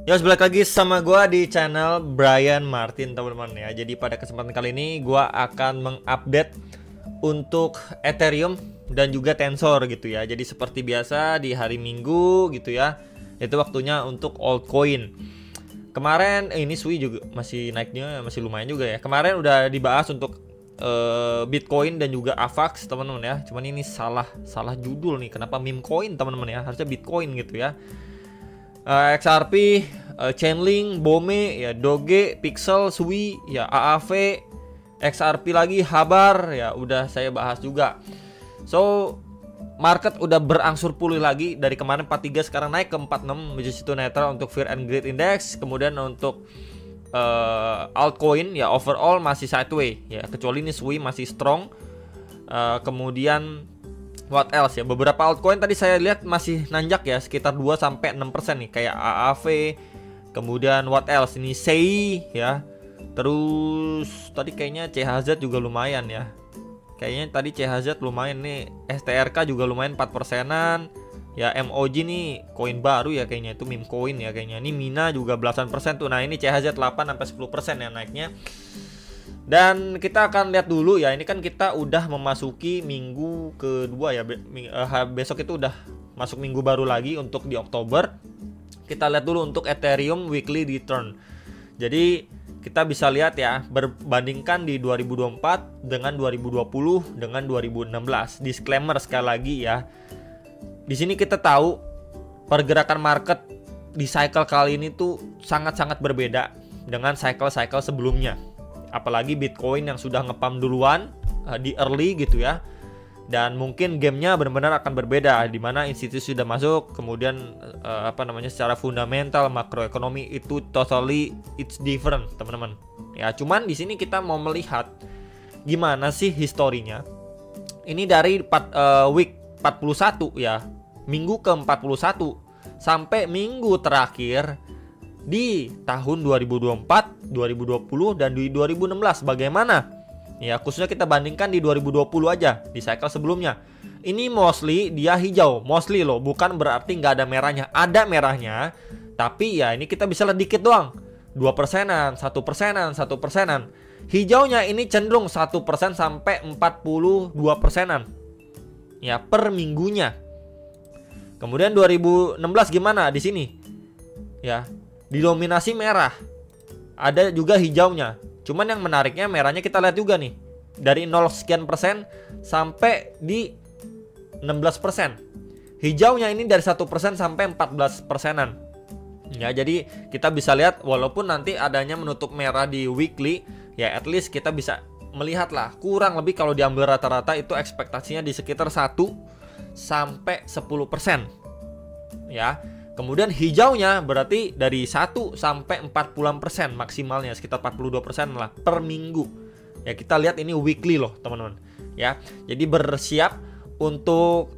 Ya, balik lagi sama gua di channel Brian Martin, teman-teman ya. Jadi pada kesempatan kali ini gua akan mengupdate untuk Ethereum dan juga Tensor gitu ya. Jadi seperti biasa di hari Minggu gitu ya, itu waktunya untuk altcoin. Kemarin ini Sui juga masih naiknya masih lumayan juga ya. Kemarin udah dibahas untuk Bitcoin dan juga AVAX, teman-teman ya. Cuman ini salah judul nih. Kenapa meme coin, teman-teman ya? Harusnya Bitcoin gitu ya. XRP, Chainlink, Bome, ya Doge, Pixel, Sui, ya AAV, XRP lagi, Habar, ya udah saya bahas juga. So, market udah berangsur pulih lagi dari kemarin 43 sekarang naik ke 46, which is itu netral untuk Fear and Greed Index. Kemudian untuk altcoin ya overall masih sideways ya, kecuali ini Sui masih strong. Kemudian what else ya, beberapa altcoin tadi saya lihat masih nanjak ya, sekitar 2-6% nih, kayak AAV. Kemudian what else ini, SEI ya. Terus tadi kayaknya CHZ juga lumayan ya. Kayaknya tadi CHZ lumayan nih, STRK juga lumayan 4%-an. Ya MOG nih koin baru ya, kayaknya itu meme coin ya kayaknya. Ini Mina juga belasan persen tuh. Nah, ini CHZ 8-10% ya naiknya. Dan kita akan lihat dulu ya, ini kan kita udah memasuki minggu kedua ya, besok itu udah masuk minggu baru lagi untuk di Oktober. Kita lihat dulu untuk Ethereum weekly return. Jadi kita bisa lihat ya, berbandingkan di 2024 dengan 2020 dengan 2016. Disclaimer sekali lagi ya. Di sini kita tahu pergerakan market di cycle kali ini tuh sangat-sangat berbeda dengan cycle-cycle sebelumnya. Apalagi Bitcoin yang sudah ngepam duluan di early gitu ya. Dan mungkin gamenya benar-benar akan berbeda, di mana institusi sudah masuk, kemudian secara fundamental makroekonomi itu totally it's different, teman-teman. Ya, cuman di sini kita mau melihat gimana sih historinya. Ini dari week 41 ya, minggu ke-41 sampai minggu terakhir di tahun 2024, 2020 dan di 2016 bagaimana? Ya, khususnya kita bandingkan di 2020 aja, di cycle sebelumnya. Ini mostly dia hijau, mostly loh, bukan berarti nggak ada merahnya. Ada merahnya, tapi ya ini kita bisa lihat dikit doang. 2%-an, 1%-an, 1%-an. Hijaunya ini cenderung 1% sampai 42%-an. Ya, per minggunya. Kemudian 2016 gimana di sini? Ya, didominasi merah. Ada juga hijaunya. Cuman yang menariknya merahnya kita lihat juga nih. Dari 0 sekian persen sampai di 16%. Hijaunya ini dari 1% sampai 14%-an. Ya, jadi kita bisa lihat walaupun nanti adanya menutup merah di weekly, ya at least kita bisa melihat lah, kurang lebih kalau diambil rata-rata itu ekspektasinya di sekitar 1 sampai 10%. Ya. Kemudian hijaunya berarti dari 1 sampai 40% maksimalnya, sekitar 42% lah per minggu. Ya, kita lihat ini weekly loh, teman-teman. Ya. Jadi bersiap untuk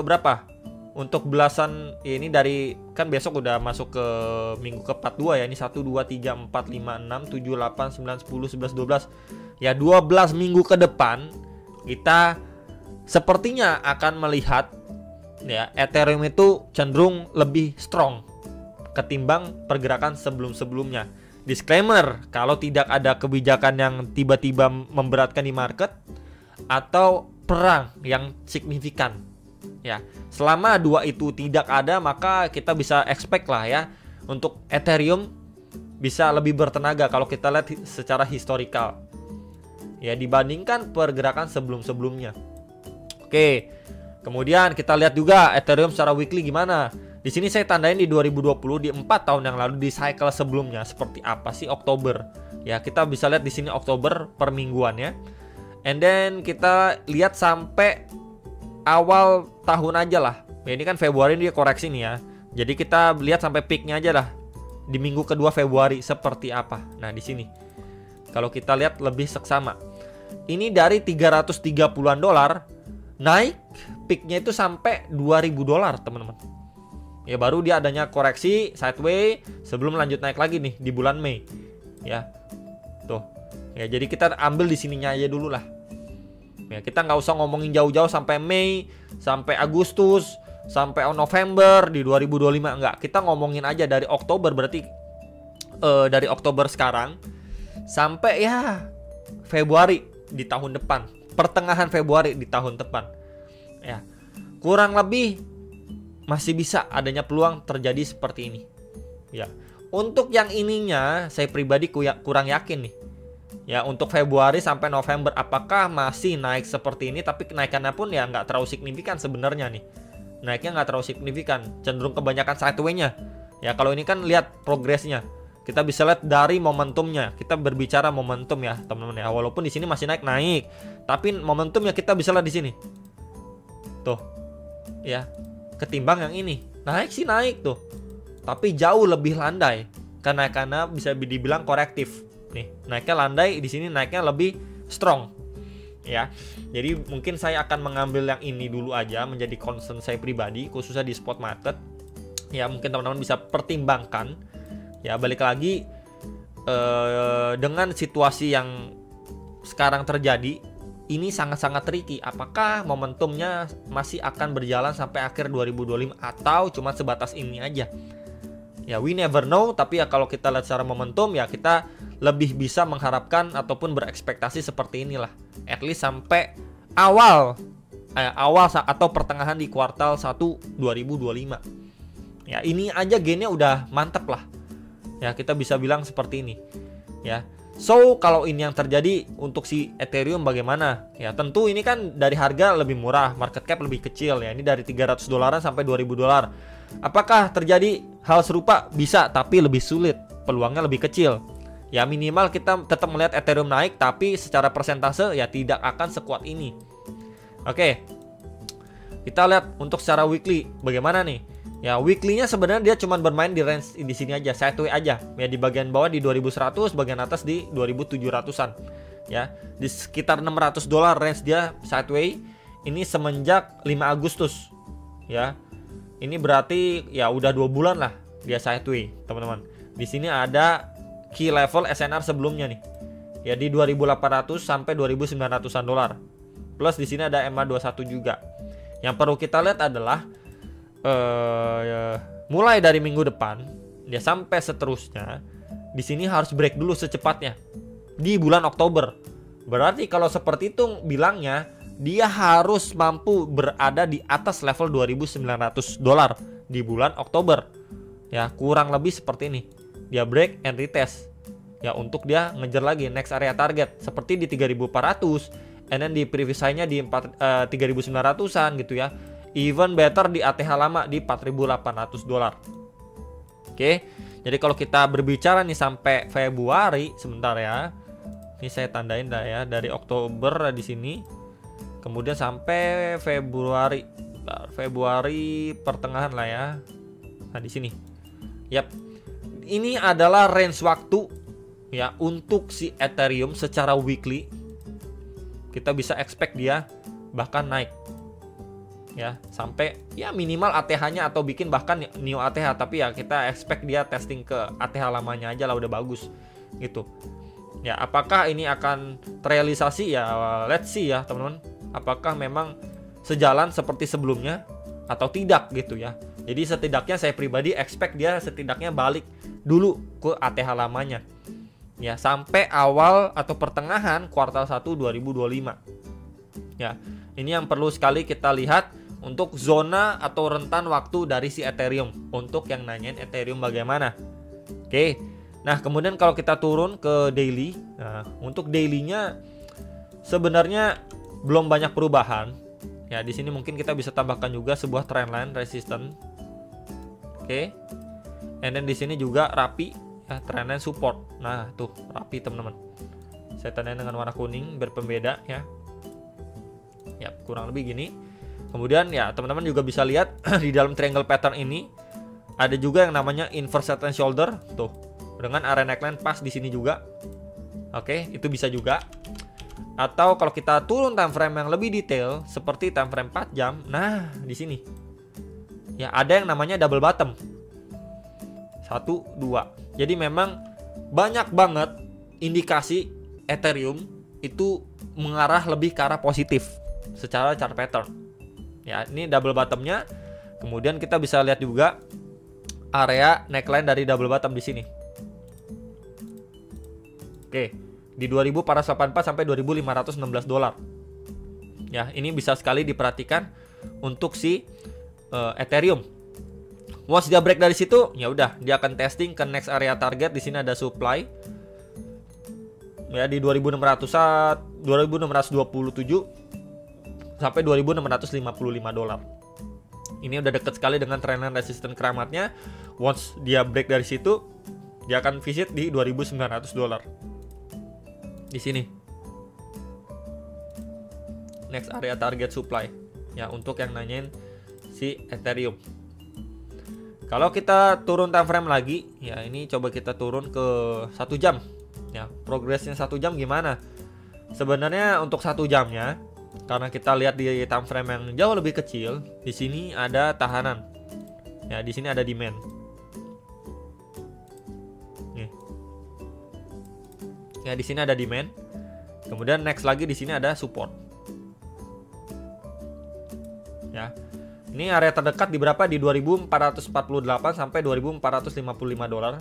berapa? Untuk belasan, ini dari kan besok udah masuk ke minggu ke-42 ya. Ini 1 2 3 4 5 6 7 8 9 10 11 12. Ya, 12 minggu ke depan kita sepertinya akan melihat ya Ethereum itu cenderung lebih strong ketimbang pergerakan sebelum-sebelumnya. Disclaimer, kalau tidak ada kebijakan yang tiba-tiba memberatkan di market atau perang yang signifikan. Ya, selama dua itu tidak ada, maka kita bisa expect lah ya untuk Ethereum bisa lebih bertenaga kalau kita lihat secara historical. Ya, dibandingkan pergerakan sebelum-sebelumnya. Oke. Kemudian kita lihat juga Ethereum secara weekly gimana. Di sini saya tandain di 2020, di 4 tahun yang lalu di cycle sebelumnya seperti apa sih Oktober. Ya, kita bisa lihat di sini Oktober per mingguan ya. And then kita lihat sampai awal tahun aja lah. Ya, ini kan Februari dia koreksi nih ya. Jadi kita lihat sampai peaknya aja lah. Di minggu kedua Februari seperti apa. Nah, di sini. Kalau kita lihat lebih seksama. Ini dari 330-an dolar naik peaknya itu sampai $2.000, teman-teman. Ya, baru dia adanya koreksi sideways sebelum lanjut naik lagi nih di bulan Mei. Ya. Tuh. Ya, jadi kita ambil di sininya aja dulu lah. Ya, kita nggak usah ngomongin jauh-jauh sampai Mei, sampai Agustus, sampai November di 2025, enggak. Kita ngomongin aja dari Oktober, berarti dari Oktober sekarang sampai ya Februari di tahun depan, pertengahan Februari di tahun depan. Ya. Kurang lebih masih bisa adanya peluang terjadi seperti ini. Ya. Untuk yang ininya saya pribadi kurang yakin nih. Ya, untuk Februari sampai November apakah masih naik seperti ini, tapi kenaikannya pun ya nggak terlalu signifikan sebenarnya nih. Naiknya nggak terlalu signifikan, cenderung kebanyakan sideway-nya. Ya, kalau ini kan lihat progresnya. Kita bisa lihat dari momentumnya. Kita berbicara momentum ya, teman-teman ya. Walaupun di sini masih naik, tapi momentumnya kita bisa lihat di sini. Tuh. Ya. Ketimbang yang ini. Naik sih naik tuh. Tapi jauh lebih landai. Karena bisa dibilang korektif. Nih, naiknya landai, di sini naiknya lebih strong. Ya. Jadi mungkin saya akan mengambil yang ini dulu aja menjadi concern saya pribadi, khususnya di spot market. Ya, mungkin teman-teman bisa pertimbangkan. Ya, balik lagi dengan situasi yang sekarang terjadi, ini sangat-sangat tricky. Apakah momentumnya masih akan berjalan sampai akhir 2025 atau cuma sebatas ini aja? Ya, we never know, tapi ya kalau kita lihat secara momentum ya kita lebih bisa mengharapkan ataupun berekspektasi seperti inilah. At least sampai awal atau pertengahan di kuartal 1 2025. Ya, ini aja gainnya udah mantep lah. Ya, kita bisa bilang seperti ini. Ya. So, kalau ini yang terjadi untuk si Ethereum bagaimana? Ya, tentu ini kan dari harga lebih murah, market cap lebih kecil ya. Ini dari $300 sampai $2.000. Apakah terjadi hal serupa? Bisa, tapi lebih sulit. Peluangnya lebih kecil. Ya, minimal kita tetap melihat Ethereum naik, tapi secara persentase ya tidak akan sekuat ini. Oke. Kita lihat untuk secara weekly bagaimana nih? Ya, weekly-nya sebenarnya dia cuma bermain di range di sini aja, sideway aja. Ya, di bagian bawah di 2100, bagian atas di 2700-an. Ya, di sekitar $600 range dia sideway. Ini semenjak 5 Agustus. Ya. Ini berarti ya udah 2 bulan lah dia sideway, teman-teman. Di sini ada key level SNR sebelumnya nih. Ya, di 2800 sampai 2900-an dolar. Plus di sini ada MA21 juga. Yang perlu kita lihat adalah mulai dari minggu depan dia sampai seterusnya di sini harus break dulu secepatnya di bulan Oktober. Berarti kalau seperti itu bilangnya dia harus mampu berada di atas level $2.900 di bulan Oktober. Ya, kurang lebih seperti ini. Dia break and retest. Ya, untuk dia ngejar lagi next area target seperti di 3.400, and then di previous high-nya di 3.900-an gitu ya. Even better di ATH lama di $4.800. Oke. Jadi kalau kita berbicara nih sampai Februari, sebentar ya. Ini saya tandain dah ya, dari Oktober di sini. Kemudian sampai Februari. Februari pertengahan lah ya. Nah, di sini. Yap. Ini adalah range waktu ya untuk si Ethereum secara weekly. Kita bisa expect dia bahkan naik. Ya, sampai ya minimal ATH-nya atau bikin bahkan new ATH, tapi ya kita expect dia testing ke ATH lamanya aja lah udah bagus gitu. Ya, apakah ini akan terrealisasi ya let's see ya, teman-teman. Apakah memang sejalan seperti sebelumnya atau tidak gitu ya. Jadi setidaknya saya pribadi expect dia setidaknya balik dulu ke ATH lamanya. Ya, sampai awal atau pertengahan kuartal 1 2025. Ya, ini yang perlu sekali kita lihat untuk zona atau rentan waktu dari si Ethereum. Untuk yang nanyain Ethereum bagaimana. Oke. Nah, kemudian kalau kita turun ke daily. Nah, untuk daily-nya sebenarnya belum banyak perubahan. Ya, di sini mungkin kita bisa tambahkan juga sebuah trendline resistance. Oke. And then di sini juga rapi ya, trendline support. Nah, tuh rapi teman-teman. Saya tandain dengan warna kuning berpembeda ya. Ya, kurang lebih gini. Kemudian ya teman-teman juga bisa lihat di dalam triangle pattern ini ada juga yang namanya inverse head and shoulder tuh dengan area neckline pas di sini juga. Oke, itu bisa juga. Atau kalau kita turun time frame yang lebih detail seperti time frame 4 jam, nah di sini. Ya ada yang namanya double bottom. 1 2. Jadi memang banyak banget indikasi Ethereum itu mengarah lebih ke arah positif secara chart pattern. Ya, ini double bottomnya Kemudian kita bisa lihat juga area neckline dari double bottom di sini. Oke, di 2484 sampai 2516 dolar. Ya, ini bisa sekali diperhatikan untuk si Ethereum. Once dia break dari situ, ya udah, dia akan testing ke next area target. Di sini ada supply. Ya, di 2627 sampai 2655 dolar. Ini udah deket sekali dengan trendline resisten keramatnya. Once dia break dari situ, dia akan visit di 2900 dolar. Di sini. Next area target supply. Ya, untuk yang nanyain si Ethereum. Kalau kita turun time frame lagi, ya ini coba kita turun ke 1 jam. Ya, progresnya 1 jam gimana? Sebenarnya untuk 1 jamnya, karena kita lihat di time frame yang jauh lebih kecil, di sini ada tahanan. Ya, di sini ada demand. Nih. Ya, di sini ada demand. Kemudian next lagi di sini ada support. Ya. Ini area terdekat di berapa? Di 2448 sampai 2455 dolar.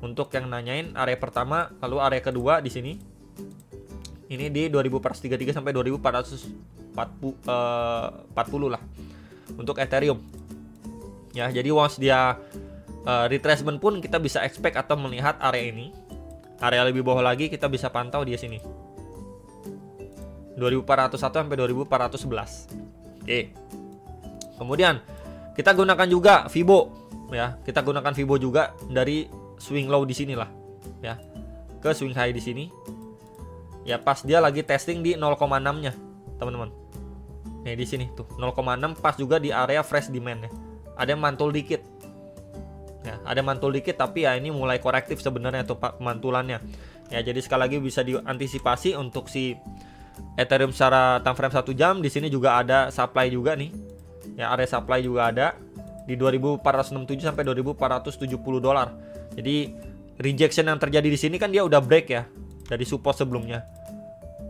Untuk yang nanyain area pertama, lalu area kedua di sini. Ini di 2433 sampai 2440 lah untuk Ethereum. Ya, jadi once dia retracement pun kita bisa expect atau melihat area ini. Area lebih bawah lagi kita bisa pantau di sini. 2401 sampai 2411. Oke. Kemudian kita gunakan juga Fibo, ya. Kita gunakan Fibo juga dari swing low di sinilah, ya. Ke swing high di sini. Ya, pas dia lagi testing di 0,6-nya, teman-teman. Nih di sini tuh 0,6 pas juga di area fresh demand-nya. Ada yang mantul dikit. Ya, ada mantul dikit tapi ya ini mulai korektif sebenarnya tuh mantulannya. Ya, jadi sekali lagi bisa diantisipasi untuk si Ethereum secara time frame 1 jam. Di sini juga ada supply juga nih. Ya, area supply juga ada di 2467 sampai 2470 dolar. Jadi rejection yang terjadi di sini kan dia udah break ya dari support sebelumnya.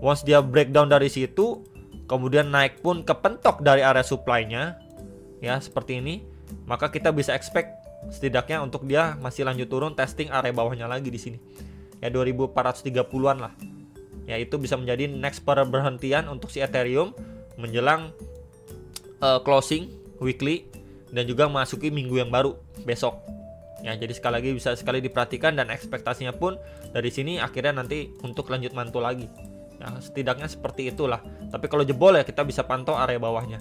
Once dia breakdown dari situ, kemudian naik pun kepentok dari area supply-nya, ya seperti ini, maka kita bisa expect setidaknya untuk dia masih lanjut turun testing area bawahnya lagi di sini. Ya 2430-an lah. Ya itu bisa menjadi next berhentian untuk si Ethereum menjelang closing weekly dan juga memasuki minggu yang baru besok. Ya, jadi sekali lagi bisa sekali diperhatikan dan ekspektasinya pun dari sini akhirnya nanti untuk lanjut mantul lagi. Ya, setidaknya seperti itulah. Tapi kalau jebol ya kita bisa pantau area bawahnya.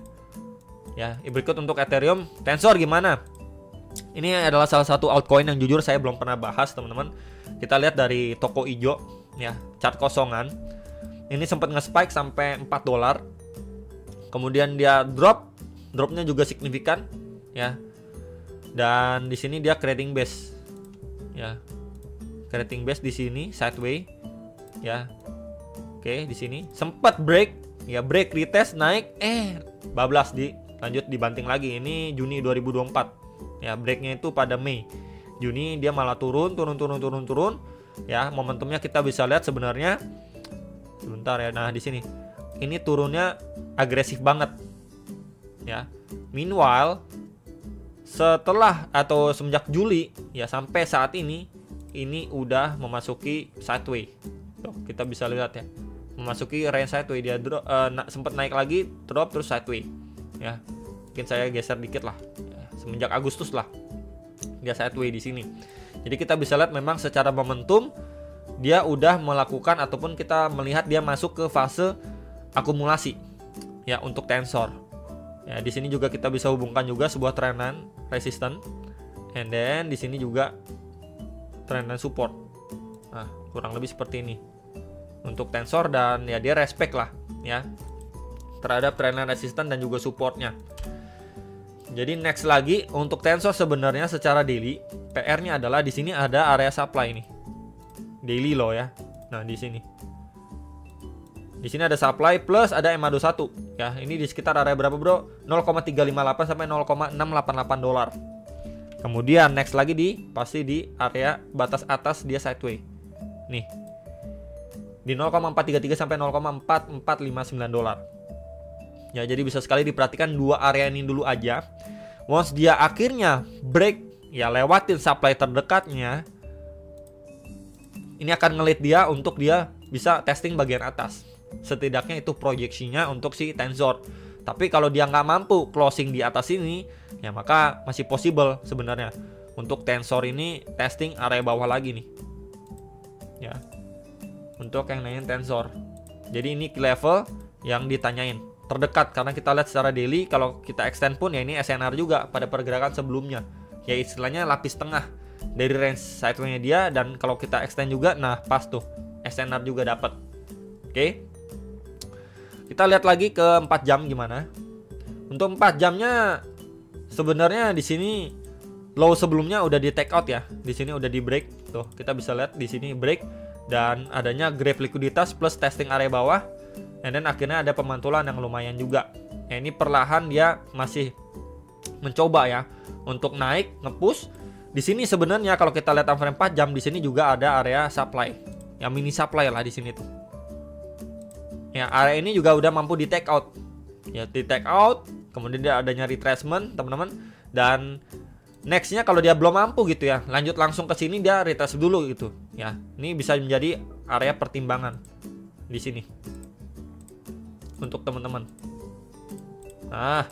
Ya, berikut untuk Ethereum, Tensor gimana? Ini adalah salah satu altcoin yang jujur saya belum pernah bahas, teman-teman. Kita lihat dari toko ijo, ya, chart kosongan. Ini sempat nge-spike sampai 4 dolar. Kemudian dia dropnya juga signifikan, ya. Dan di sini dia creating base. Ya. Creating base di sini sideway, ya. Oke, di sini sempat break, ya break retest naik, bablas lanjut dibanting lagi. Ini Juni 2024. Ya, breaknya itu pada Mei. Juni dia malah turun. Ya, momentumnya kita bisa lihat sebenarnya. Sebentar ya. Nah, di sini. Ini turunnya agresif banget. Ya. Meanwhile, setelah atau semenjak Juli ya sampai saat ini udah memasuki sideway. Tuh, kita bisa lihat ya. Memasuki range sideway, dia sempat naik lagi, drop terus sideway. Ya. Mungkin saya geser dikit lah. Ya, semenjak Agustus lah. Dia sideway di sini. Jadi kita bisa lihat memang secara momentum dia udah melakukan ataupun kita melihat dia masuk ke fase akumulasi. Ya, untuk Tensor. Ya, di sini juga kita bisa hubungkan juga sebuah trendline resistance, and then di sini juga trendline support. Nah, kurang lebih seperti ini untuk Tensor, dan ya dia respect lah ya terhadap trendline resistance dan juga supportnya. Jadi next lagi untuk Tensor sebenarnya secara daily PR-nya adalah di sini ada area supply nih, daily low ya. Nah di sini ada supply plus ada MA21 ya. Ini di sekitar area berapa bro? 0,358 sampai 0,688 dolar. Kemudian next lagi pasti di area batas atas dia sideway. Nih. Di 0,433 sampai 0,4459 dolar. Ya, jadi bisa sekali diperhatikan dua area ini dulu aja. Once dia akhirnya break, ya lewatin supply terdekatnya, ini akan ngelit dia untuk dia bisa testing bagian atas. Setidaknya itu proyeksinya untuk si Tensor. Tapi kalau dia nggak mampu closing di atas ini, ya maka masih possible sebenarnya untuk Tensor ini testing area bawah lagi nih. Ya, untuk yang nanyain Tensor. Jadi ini key level yang ditanyain terdekat, karena kita lihat secara daily kalau kita extend pun ya ini SNR juga pada pergerakan sebelumnya, ya istilahnya lapis tengah dari range sideway-nya dia, dan kalau kita extend juga nah pas tuh SNR juga dapat. Oke. Kita lihat lagi ke 4 jam gimana. Untuk 4 jamnya sebenarnya di sini low sebelumnya udah di take out ya. Di sini udah di break. Tuh, kita bisa lihat di sini break dan adanya grab likuiditas plus testing area bawah. And then akhirnya ada pemantulan yang lumayan juga. Ya, ini perlahan dia masih mencoba ya untuk naik, nge-push. Di sini sebenarnya kalau kita lihat time frame 4 jam di sini juga ada area supply. Ya mini supply lah di sini tuh. Ya, area ini juga udah mampu di take out. Ya, di take out, kemudian dia adanya retracement, teman-teman. Dan nextnya kalau dia belum mampu gitu ya, lanjut langsung ke sini dia retrace dulu gitu. Ya, ini bisa menjadi area pertimbangan di sini untuk teman-teman. Nah,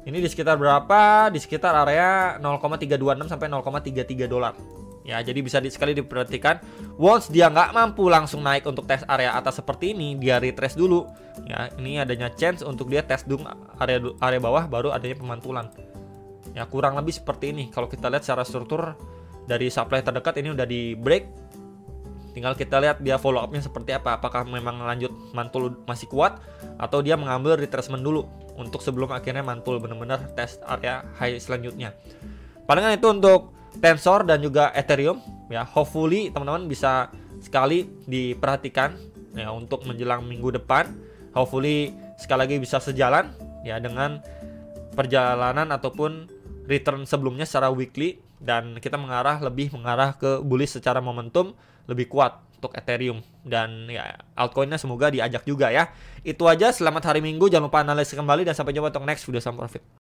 ini di sekitar berapa? Di sekitar area 0,326 sampai 0,33 dolar. Ya, jadi bisa sekali diperhatikan. Once dia nggak mampu langsung naik untuk tes area atas seperti ini, dia retrace dulu. Ya, ini adanya chance untuk dia tes dulu area bawah, baru adanya pemantulan. Ya, kurang lebih seperti ini. Kalau kita lihat secara struktur dari supply terdekat ini udah di break. Tinggal kita lihat dia follow up-nya seperti apa. Apakah memang lanjut mantul masih kuat atau dia mengambil retracement dulu untuk sebelum akhirnya mantul benar-benar tes area high selanjutnya. Palingan itu untuk Tensor dan juga Ethereum ya. Hopefully teman-teman bisa sekali diperhatikan ya untuk menjelang minggu depan. Hopefully sekali lagi bisa sejalan ya dengan perjalanan ataupun return sebelumnya secara weekly, dan kita lebih mengarah ke bullish secara momentum lebih kuat untuk Ethereum, dan ya altcoinnya semoga diajak juga ya. Itu aja, selamat hari Minggu, jangan lupa analisis kembali dan sampai jumpa untuk next video. Salam profit.